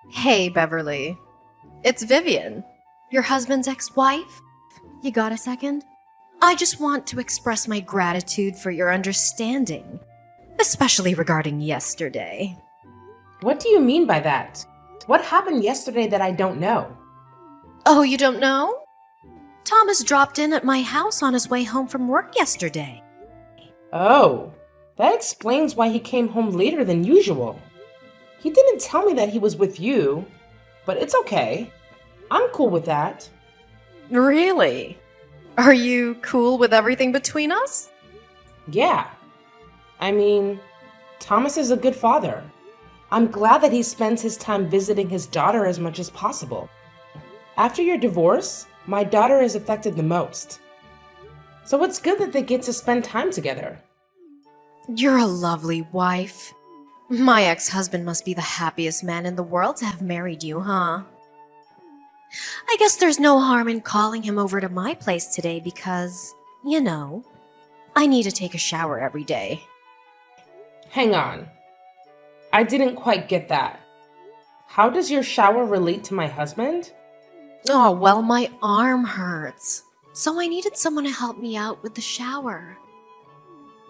Hey, Beverly. It's Vivian, your husband's ex-wife. You got a second? I just want to express my gratitude for your understanding, especially regarding yesterday. What do you mean by that? What happened yesterday that I don't know? Oh, you don't know? Thomas dropped in at my house on his way home from work yesterday. Oh, that explains why he came home later than usual. He didn't tell me that he was with you, but it's okay. I'm cool with that. Really? Are you cool with everything between us? Yeah. I mean, Thomas is a good father. I'm glad that he spends his time visiting his daughter as much as possible. After your divorce, my daughter is affected the most. So it's good that they get to spend time together. You're a lovely wife. My ex-husband must be the happiest man in the world to have married you, huh? I guess there's no harm in calling him over to my place today because, I need to take a shower every day. Hang on. I didn't quite get that. How does your shower relate to my husband? Oh, well, my arm hurts. So I needed someone to help me out with the shower.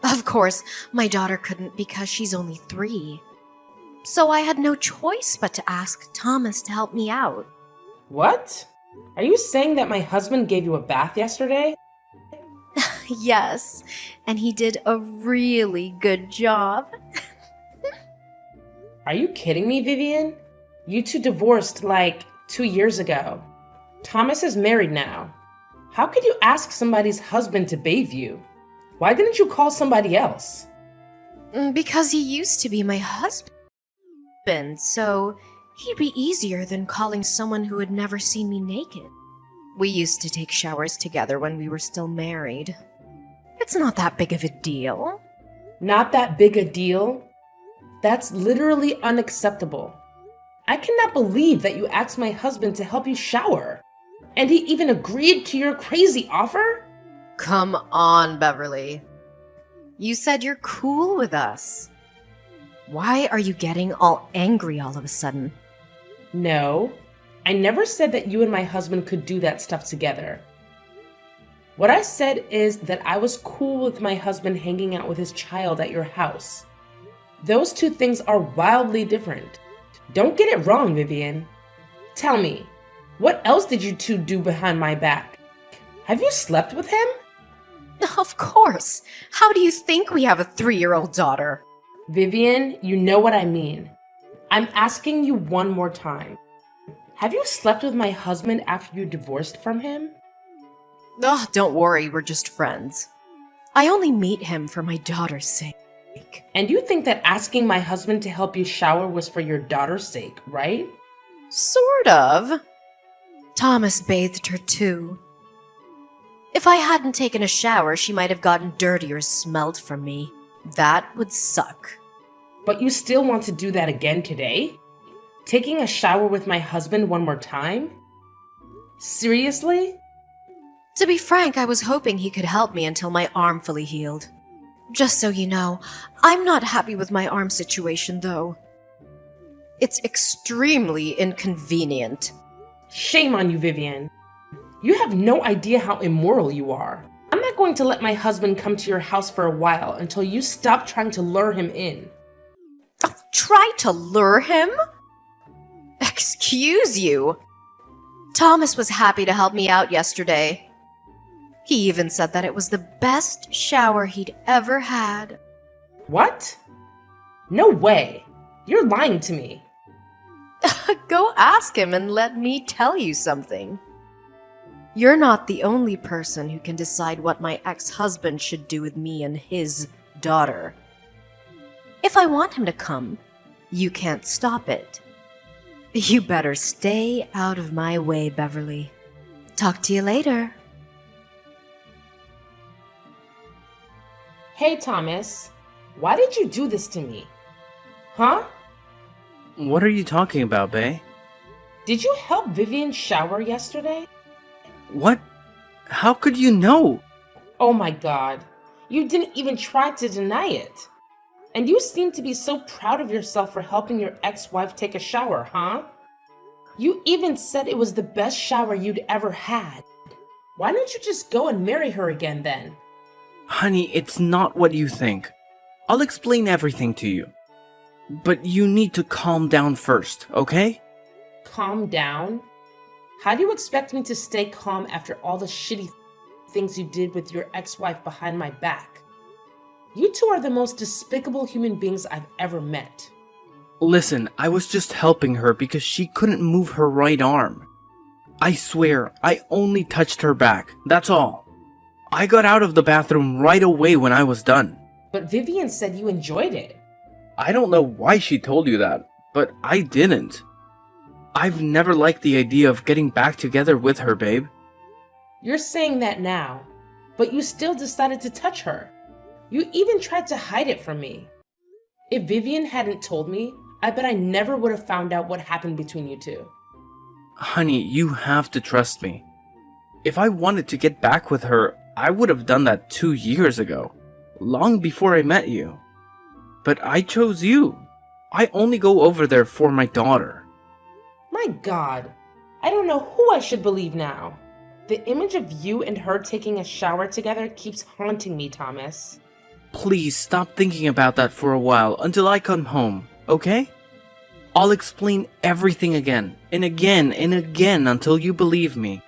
Of course, my daughter couldn't because she's only 3. So I had no choice but to ask Thomas to help me out. What? Are you saying that my husband gave you a bath yesterday? Yes, and he did a really good job. Are you kidding me, Vivian? You two divorced like 2 years ago. Thomas is married now. How could you ask somebody's husband to bathe you? Why didn't you call somebody else? Because he used to be my husband, so he'd be easier than calling someone who had never seen me naked. We used to take showers together when we were still married. It's not that big of a deal. Not that big a deal? That's literally unacceptable. I cannot believe that you asked my husband to help you shower. And he even agreed to your crazy offer? Come on, Beverly. You said you're cool with us. Why are you getting all angry all of a sudden? No, I never said that you and my husband could do that stuff together. What I said is that I was cool with my husband hanging out with his child at your house. Those two things are wildly different. Don't get it wrong, Vivian. Tell me, what else did you two do behind my back? Have you slept with him? Of course. How do you think we have a 3-year-old daughter? Vivian, you know what I mean. I'm asking you one more time. Have you slept with my husband after you divorced from him? Ugh, don't worry, we're just friends. I only meet him for my daughter's sake. And you think that asking my husband to help you shower was for your daughter's sake, right? Sort of. Thomas bathed her too. If I hadn't taken a shower, she might have gotten dirty or smelled from me. That would suck. But you still want to do that again today? Taking a shower with my husband one more time? Seriously? To be frank, I was hoping he could help me until my arm fully healed. Just so you know, I'm not happy with my arm situation, though. It's extremely inconvenient. Shame on you, Vivian. You have no idea how immoral you are. I'm not going to let my husband come to your house for a while until you stop trying to lure him in. Oh, try to lure him? Excuse you. Thomas was happy to help me out yesterday. He even said that it was the best shower he'd ever had. What? No way. You're lying to me. Go ask him and let me tell you something. You're not the only person who can decide what my ex-husband should do with me and his daughter. If I want him to come, you can't stop it. You better stay out of my way, Beverly. Talk to you later. Hey, Thomas. Why did you do this to me? Huh? What are you talking about, Bae? Did you help Vivian shower yesterday? What? How could you know? Oh my god. You didn't even try to deny it. And you seem to be so proud of yourself for helping your ex-wife take a shower, huh? You even said it was the best shower you'd ever had. Why don't you just go and marry her again then? Honey, it's not what you think. I'll explain everything to you. But you need to calm down first, okay? Calm down? How do you expect me to stay calm after all the shitty things you did with your ex-wife behind my back? You two are the most despicable human beings I've ever met. Listen, I was just helping her because she couldn't move her right arm. I swear, I only touched her back, that's all. I got out of the bathroom right away when I was done. But Vivian said you enjoyed it. I don't know why she told you that, but I didn't. I've never liked the idea of getting back together with her, babe. You're saying that now, but you still decided to touch her. You even tried to hide it from me. If Vivian hadn't told me, I bet I never would have found out what happened between you two. Honey, you have to trust me. If I wanted to get back with her, I would have done that 2 years ago, long before I met you. But I chose you. I only go over there for my daughter. My God, I don't know who I should believe now. The image of you and her taking a shower together keeps haunting me, Thomas. Please stop thinking about that for a while until I come home, okay? I'll explain everything again and again and again until you believe me.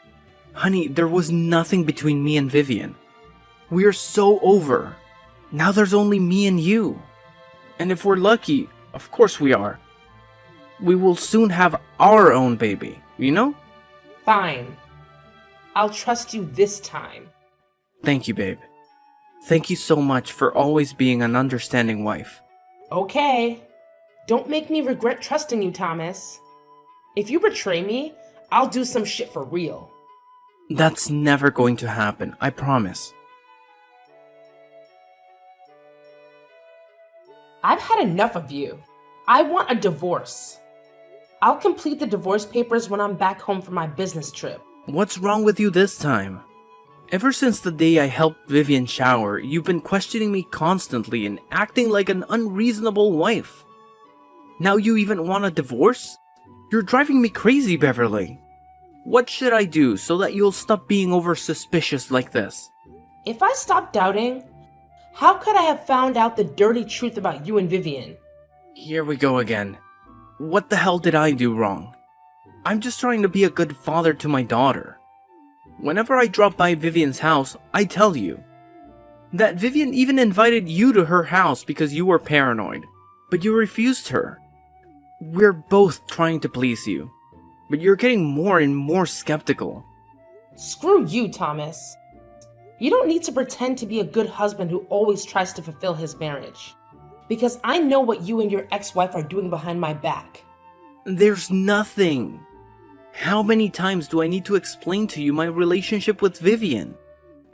Honey, there was nothing between me and Vivian. We're so over. Now there's only me and you. And if we're lucky, of course we are, we will soon have our own baby, you know? Fine. I'll trust you this time. Thank you, babe. Thank you so much for always being an understanding wife. Okay. Don't make me regret trusting you, Thomas. If you betray me, I'll do some shit for real. That's never going to happen, I promise. I've had enough of you. I want a divorce. I'll complete the divorce papers when I'm back home from my business trip. What's wrong with you this time? Ever since the day I helped Vivian shower, you've been questioning me constantly and acting like an unreasonable wife. Now you even want a divorce? You're driving me crazy, Beverly. What should I do so that you'll stop being over suspicious like this? If I stopped doubting, how could I have found out the dirty truth about you and Vivian? Here we go again. What the hell did I do wrong? I'm just trying to be a good father to my daughter. Whenever I drop by Vivian's house, I tell you. That Vivian even invited you to her house because you were paranoid, but you refused her. We're both trying to please you, but you're getting more and more skeptical. Screw you, Thomas. You don't need to pretend to be a good husband who always tries to fulfill his marriage. Because I know what you and your ex-wife are doing behind my back. There's nothing. How many times do I need to explain to you my relationship with Vivian?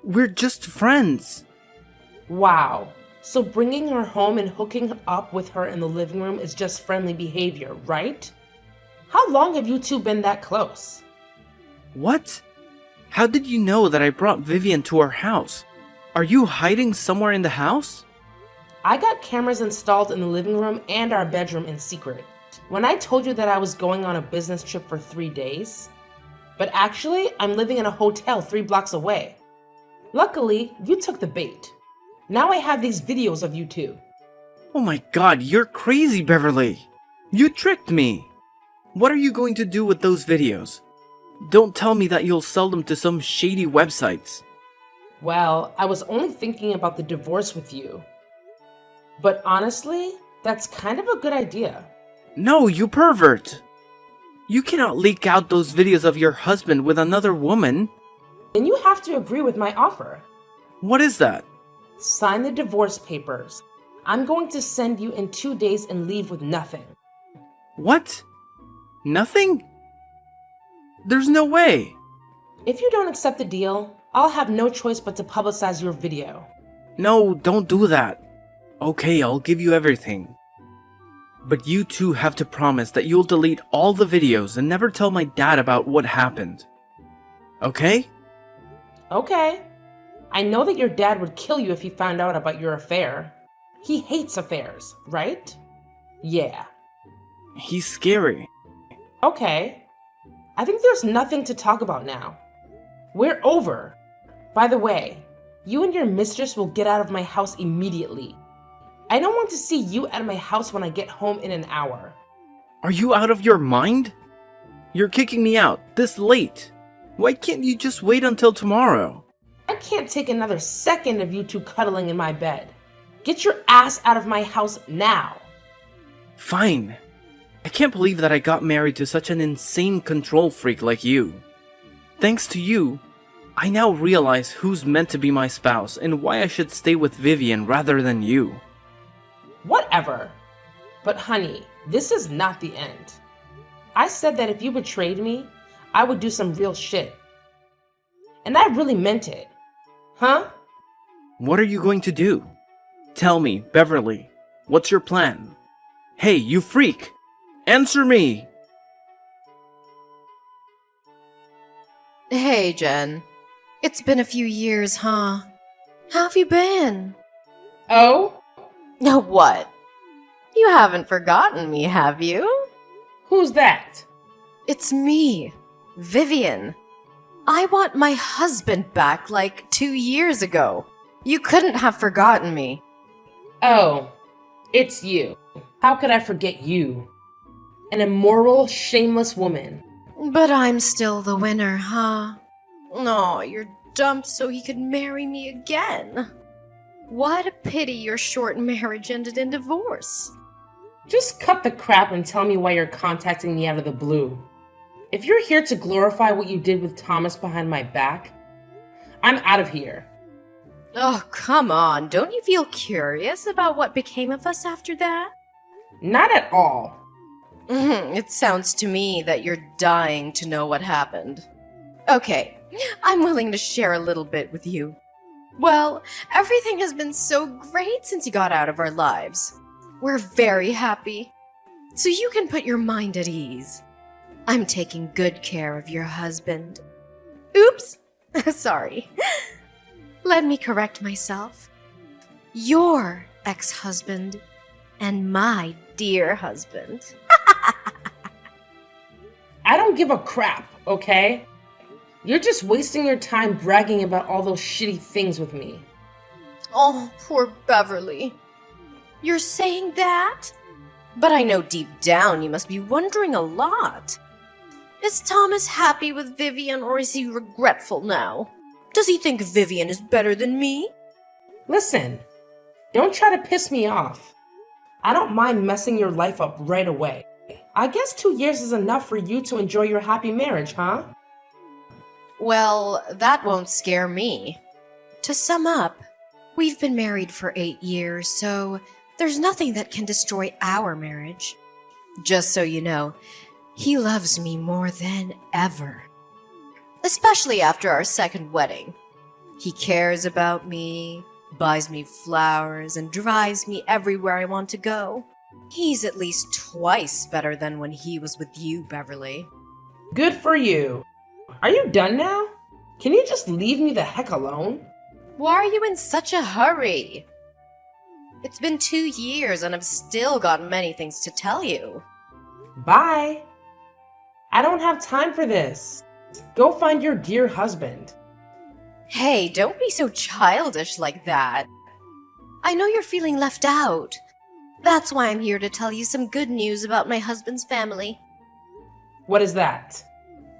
We're just friends. Wow. So bringing her home and hooking up with her in the living room is just friendly behavior, right? How long have you two been that close? What? How did you know that I brought Vivian to our house? Are you hiding somewhere in the house? I got cameras installed in the living room and our bedroom in secret. When I told you that I was going on a business trip for 3 days, but actually I'm living in a hotel 3 blocks away. Luckily, you took the bait. Now I have these videos of you two. Oh my god, you're crazy, Beverly. You tricked me. What are you going to do with those videos? Don't tell me that you'll sell them to some shady websites. Well, I was only thinking about the divorce with you. But honestly, that's kind of a good idea. No, you pervert! You cannot leak out those videos of your husband with another woman. Then you have to agree with my offer. What is that? Sign the divorce papers. I'm going to send you in 2 days and leave with nothing. What? Nothing? There's no way. If you don't accept the deal, I'll have no choice but to publicize your video. No, don't do that. Okay, I'll give you everything. But you two have to promise that you'll delete all the videos and never tell my dad about what happened. Okay? Okay. I know that your dad would kill you if he found out about your affair. He hates affairs, right? Yeah. He's scary. Okay. I think there's nothing to talk about now. We're over. By the way, you and your mistress will get out of my house immediately. I don't want to see you at my house when I get home in an hour. Are you out of your mind? You're kicking me out this late. Why can't you just wait until tomorrow? I can't take another second of you two cuddling in my bed. Get your ass out of my house now. Fine. I can't believe that I got married to such an insane control freak like you. Thanks to you, I now realize who's meant to be my spouse and why I should stay with Vivian rather than you. Whatever. But honey, this is not the end. I said that if you betrayed me, I would do some real shit. And I really meant it. Huh? What are you going to do? Tell me, Beverly. What's your plan? Hey, you freak! Answer me! Hey, Jen. It's been a few years, huh? How have you been? Oh? Now what? You haven't forgotten me, have you? Who's that? It's me, Vivian. I want my husband back like 2 years ago. You couldn't have forgotten me. Oh, it's you. How could I forget you? An immoral, shameless woman. But I'm still the winner, huh? No, you're dumped so he could marry me again. What a pity your short marriage ended in divorce. Just cut the crap and tell me why you're contacting me out of the blue. If you're here to glorify what you did with Thomas behind my back, I'm out of here. Oh, come on. Don't you feel curious about what became of us after that? Not at all. It sounds to me that you're dying to know what happened. Okay, I'm willing to share a little bit with you. Well, everything has been so great since you got out of our lives. We're very happy. So you can put your mind at ease. I'm taking good care of your husband. Oops! Sorry. Let me correct myself. Your ex-husband and my dear husband. I don't give a crap, okay? You're just wasting your time bragging about all those shitty things with me. Oh, poor Beverly. You're saying that? But I know deep down you must be wondering a lot. Is Thomas happy with Vivian or is he regretful now? Does he think Vivian is better than me? Listen, don't try to piss me off. I don't mind messing your life up right away. I guess 2 years is enough for you to enjoy your happy marriage, huh? Well, that won't scare me. To sum up, we've been married for 8 years, so there's nothing that can destroy our marriage. Just so you know, he loves me more than ever. Especially after our second wedding. He cares about me, buys me flowers, and drives me everywhere I want to go. He's at least twice better than when he was with you, Beverly. Good for you. Are you done now? Can you just leave me the heck alone? Why are you in such a hurry? It's been 2 years and I've still got many things to tell you. Bye. I don't have time for this. Go find your dear husband. Hey, don't be so childish like that. I know you're feeling left out. That's why I'm here to tell you some good news about my husband's family. What is that?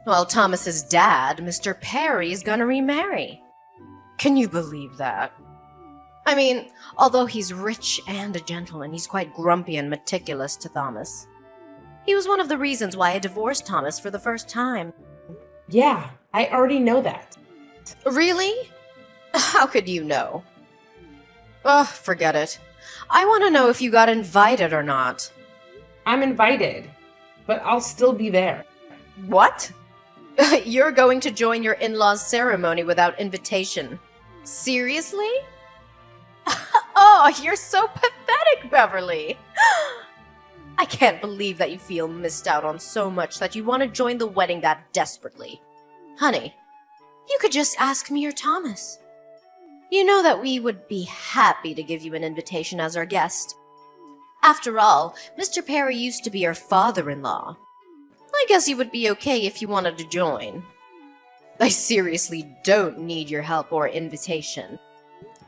Well, Thomas's dad, Mr. Perry, is gonna remarry. Can you believe that? I mean, although he's rich and a gentleman, he's quite grumpy and meticulous to Thomas. He was one of the reasons why I divorced Thomas for the first time. Yeah, I already know that. Really? How could you know? Ugh, forget it. I want to know if you got invited or not. I'm invited, but I'll still be there. What? You're going to join your in-laws' ceremony without invitation. Seriously? Oh, you're so pathetic, Beverly. I can't believe that you feel missed out on so much that you want to join the wedding that desperately. Honey, you could just ask me or Thomas. You know that we would be happy to give you an invitation as our guest. After all, Mr. Perry used to be our father-in-law. I guess you would be okay if you wanted to join. I seriously don't need your help or invitation.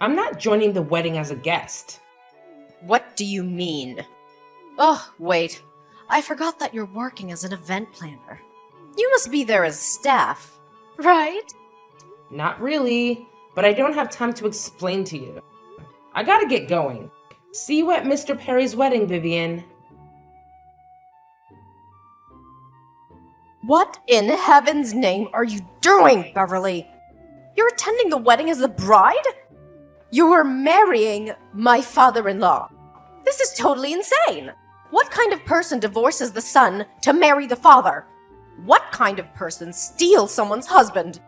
I'm not joining the wedding as a guest. What do you mean? Oh, wait. I forgot that you're working as an event planner. You must be there as staff, right? Not really, but I don't have time to explain to you. I gotta get going. See you at Mr. Perry's wedding, Vivian. What in heaven's name are you doing, Beverly? You're attending the wedding as the bride? You are marrying my father-in-law. This is totally insane. What kind of person divorces the son to marry the father? What kind of person steals someone's husband?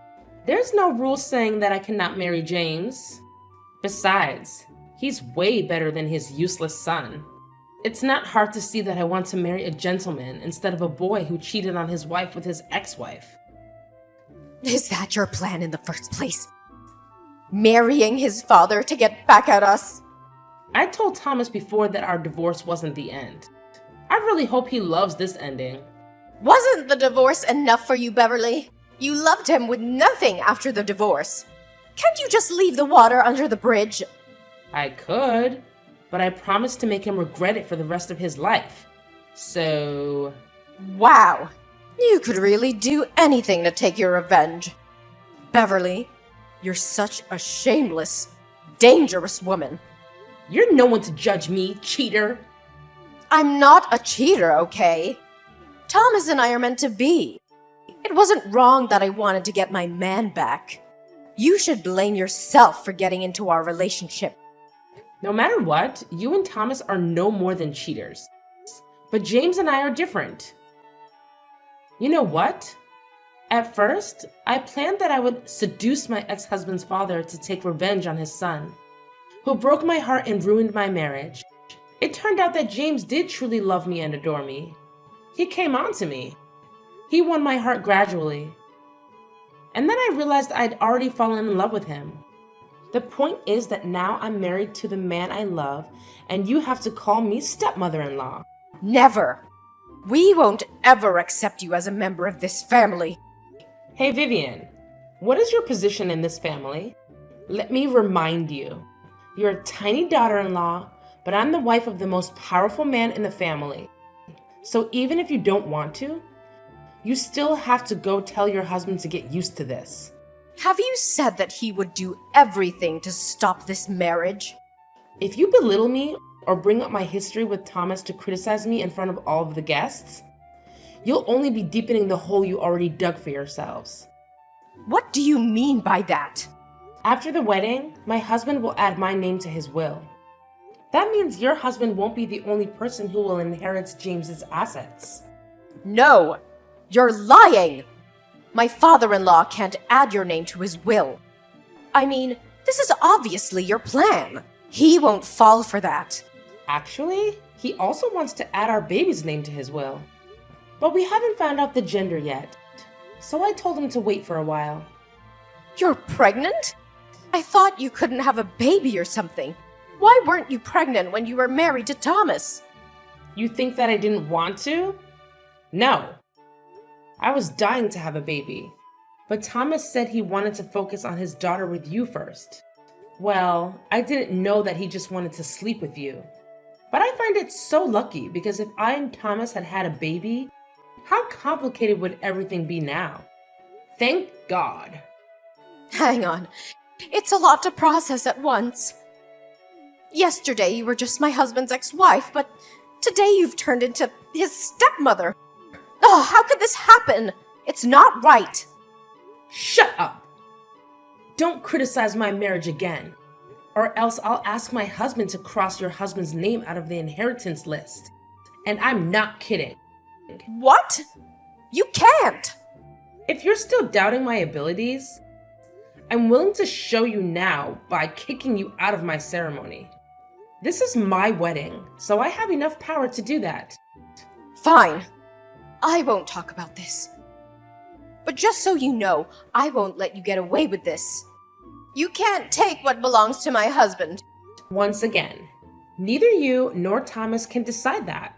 There's no rule saying that I cannot marry James. Besides, he's way better than his useless son. It's not hard to see that I want to marry a gentleman instead of a boy who cheated on his wife with his ex-wife. Is that your plan in the first place? Marrying his father to get back at us? I told Thomas before that our divorce wasn't the end. I really hope he loves this ending. Wasn't the divorce enough for you, Beverly? You loved him with nothing after the divorce. Can't you just leave the water under the bridge? I could, but I promised to make him regret it for the rest of his life. So... Wow. You could really do anything to take your revenge. Beverly, you're such a shameless, dangerous woman. You're no one to judge me, cheater. I'm not a cheater, okay? Thomas and I are meant to be. It wasn't wrong that I wanted to get my man back. You should blame yourself for getting into our relationship. No matter what, you and Thomas are no more than cheaters. But James and I are different. You know what? At first, I planned that I would seduce my ex-husband's father to take revenge on his son, who broke my heart and ruined my marriage. It turned out that James did truly love me and adore me. He came on to me. He won my heart gradually. And then I realized I'd already fallen in love with him. The point is that now I'm married to the man I love, and you have to call me stepmother-in-law. Never. We won't ever accept you as a member of this family. Hey Vivian, what is your position in this family? Let me remind you. You're a tiny daughter-in-law, but I'm the wife of the most powerful man in the family. So even if you don't want to, you still have to go tell your husband to get used to this. Have you said that he would do everything to stop this marriage? If you belittle me or bring up my history with Thomas to criticize me in front of all of the guests, you'll only be deepening the hole you already dug for yourselves. What do you mean by that? After the wedding, my husband will add my name to his will. That means your husband won't be the only person who will inherit James's assets. No, you're lying! My father-in-law can't add your name to his will. I mean, this is obviously your plan. He won't fall for that. Actually, he also wants to add our baby's name to his will. But we haven't found out the gender yet, so I told him to wait for a while. You're pregnant? I thought you couldn't have a baby or something. Why weren't you pregnant when you were married to Thomas? You think that I didn't want to? No. I was dying to have a baby, but Thomas said he wanted to focus on his daughter with you first. Well, I didn't know that he just wanted to sleep with you. But I find it so lucky because if I and Thomas had had a baby, how complicated would everything be now? Thank God. Hang on. It's a lot to process at once. Yesterday you were just my husband's ex-wife, but today you've turned into his stepmother. Oh, how could this happen? It's not right. Shut up! Don't criticize my marriage again, or else I'll ask my husband to cross your husband's name out of the inheritance list. And I'm not kidding. What? You can't! If you're still doubting my abilities, I'm willing to show you now by kicking you out of my ceremony. This is my wedding, so I have enough power to do that. Fine. I won't talk about this. But just so you know, I won't let you get away with this. You can't take what belongs to my husband. Once again, neither you nor Thomas can decide that.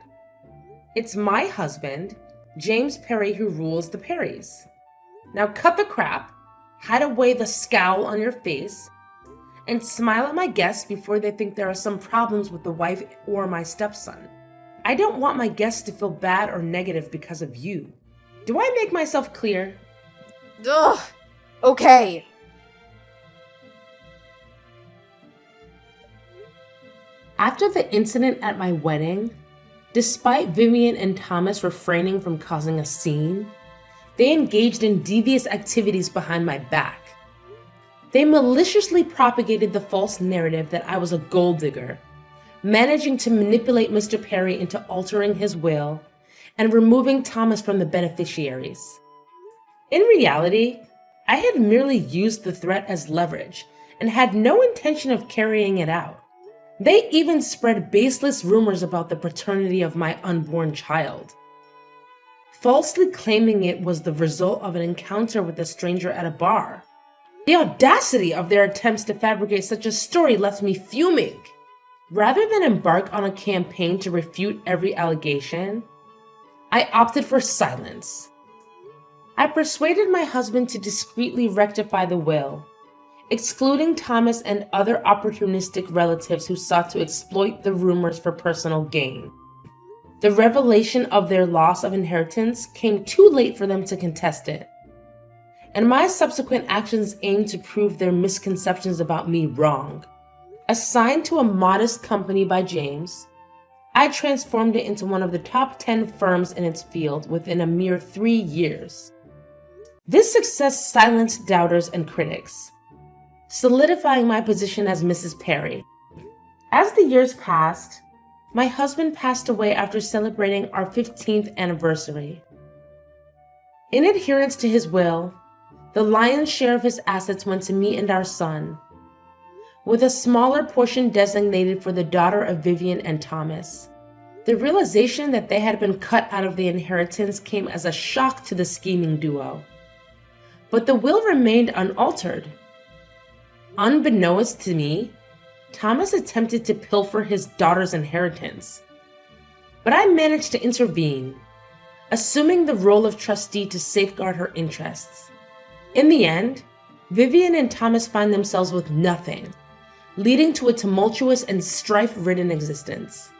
It's my husband, James Perry who rules the Perrys. Now cut the crap, hide away the scowl on your face, and smile at my guests before they think there are some problems with the wife or my stepson. I don't want my guests to feel bad or negative because of you. Do I make myself clear? Ugh. Okay. After the incident at my wedding, despite Vivian and Thomas refraining from causing a scene, they engaged in devious activities behind my back. They maliciously propagated the false narrative that I was a gold digger, managing to manipulate Mr. Perry into altering his will and removing Thomas from the beneficiaries. In reality, I had merely used the threat as leverage and had no intention of carrying it out. They even spread baseless rumors about the paternity of my unborn child, falsely claiming it was the result of an encounter with a stranger at a bar. The audacity of their attempts to fabricate such a story left me fuming. Rather than embark on a campaign to refute every allegation, I opted for silence. I persuaded my husband to discreetly rectify the will, excluding Thomas and other opportunistic relatives who sought to exploit the rumors for personal gain. The revelation of their loss of inheritance came too late for them to contest it, and my subsequent actions aimed to prove their misconceptions about me wrong. Assigned to a modest company by James, I transformed it into one of the top 10 firms in its field within a mere 3 years. This success silenced doubters and critics, solidifying my position as Mrs. Perry. As the years passed, my husband passed away after celebrating our 15th anniversary. In adherence to his will, the lion's share of his assets went to me and our son, with a smaller portion designated for the daughter of Vivian and Thomas. The realization that they had been cut out of the inheritance came as a shock to the scheming duo. But the will remained unaltered. Unbeknownst to me, Thomas attempted to pilfer his daughter's inheritance. But I managed to intervene, assuming the role of trustee to safeguard her interests. In the end, Vivian and Thomas find themselves with nothing, leading to a tumultuous and strife-ridden existence.